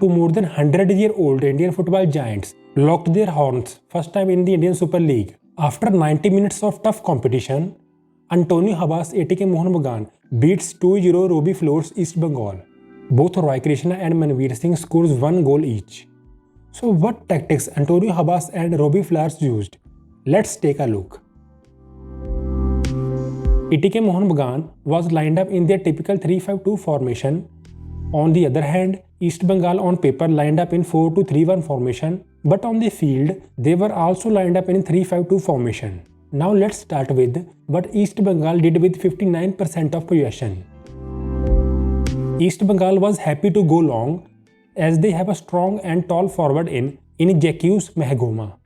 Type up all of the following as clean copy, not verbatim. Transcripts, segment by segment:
Two more than 100-year-old Indian football giants locked their horns first time in the Indian Super League. After 90 minutes of tough competition, Antonio Habas ATK Mohun Bagan beats 2-0 Robbie Floors East Bengal. Both Roy Krishna and Manveer Singh scores one goal each. So what tactics Antonio Habas and Robbie Floors used? Let's take a look. ATK Mohun Bagan was lined up in their typical 3-5-2 formation. On the other hand, East Bengal on paper lined up in 4-2-3-1 formation, but on the field, they were also lined up in 3-5-2 formation. Now let's start with what East Bengal did with 59% of possession. East Bengal was happy to go long as they have a strong and tall forward in Jacques Mahagoma.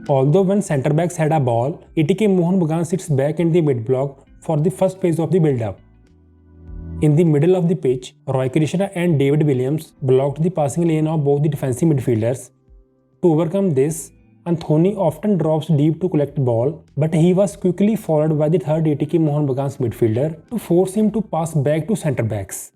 Although when centre backs had a ball, ATK Mohun Bagan sits back in the mid block for the first phase of the build-up. In the middle of the pitch, Roy Krishna and David Williams blocked the passing lane of both the defensive midfielders. To overcome this, Anthony often drops deep to collect the ball, but he was quickly followed by the third ATK Mohun Bagan's midfielder to force him to pass back to centre backs.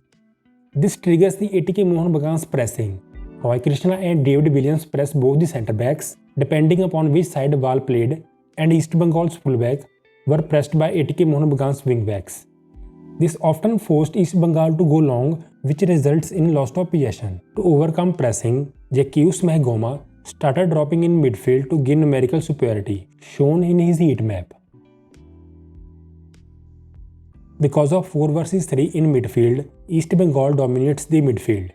This triggers the ATK Mohun Bagan's pressing. Roy Krishna and David Williams press both the centre backs, depending upon which side the ball played, and East Bengal's fullback were pressed by ATK Mohun Bagan's wing backs. This often forced East Bengal to go long, which results in loss of possession. To overcome pressing, Jacques Mahagoma started dropping in midfield to gain numerical superiority, shown in his heat map. Because of 4 versus 3 in midfield, East Bengal dominates the midfield.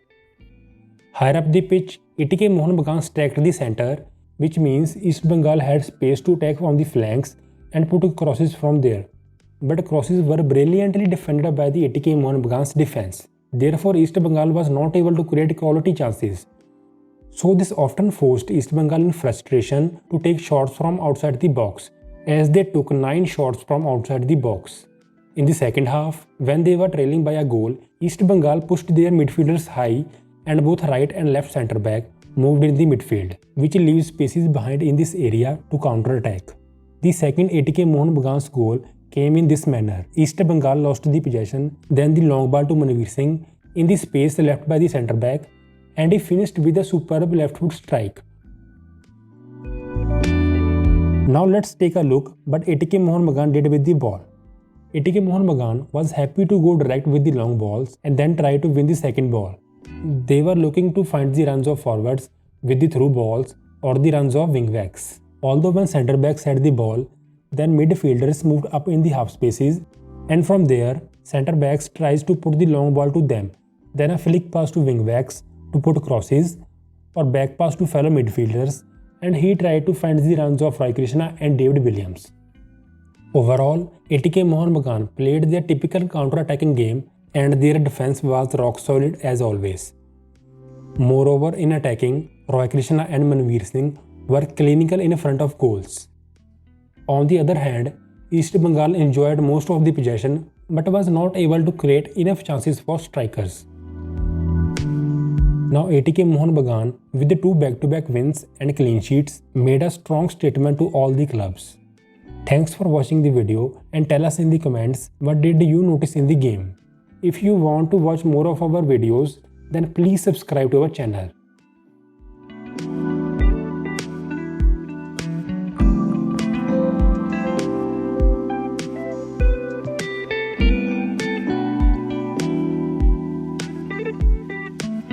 Higher up the pitch, ATK Mohun Bagan stacked the centre, which means East Bengal had space to attack on the flanks and put crosses from there. But crosses were brilliantly defended by the ATK Mohun Bagan's defense. Therefore, East Bengal was not able to create quality chances. So this often forced East Bengal in frustration to take shots from outside the box, as they took 9 shots from outside the box. In the second half, when they were trailing by a goal, East Bengal pushed their midfielders high and both right and left centre back moved in the midfield, which leaves spaces behind in this area to counter-attack. The second ATK Mohun Bagan's goal came in this manner. East Bengal lost the possession, then the long ball to Manveer Singh in the space left by the centre back, and he finished with a superb left foot strike. Now let's take a look what ATK Mohun Bagan did with the ball. ATK Mohun Bagan was happy to go direct with the long balls and then try to win the second ball. They were looking to find the runs of forwards with the through balls or the runs of wing backs. Although when centre backs had the ball, then midfielders moved up in the half spaces, and from there, centre backs tries to put the long ball to them, then a flick pass to wing backs to put crosses, or back pass to fellow midfielders, and he tried to find the runs of Roy Krishna and David Williams. Overall, ATK Mohun Bagan played their typical counter-attacking game, and their defense was rock solid as always. Moreover, in attacking, Roy Krishna and Manveer Singh were clinical in front of goals. On the other hand, East Bengal enjoyed most of the possession but was not able to create enough chances for strikers. Now ATK Mohun Bagan, with the 2 back-to-back wins and clean sheets, made a strong statement to all the clubs. Thanks for watching the video and tell us in the comments what did you notice in the game. If you want to watch more of our videos, then please subscribe to our channel.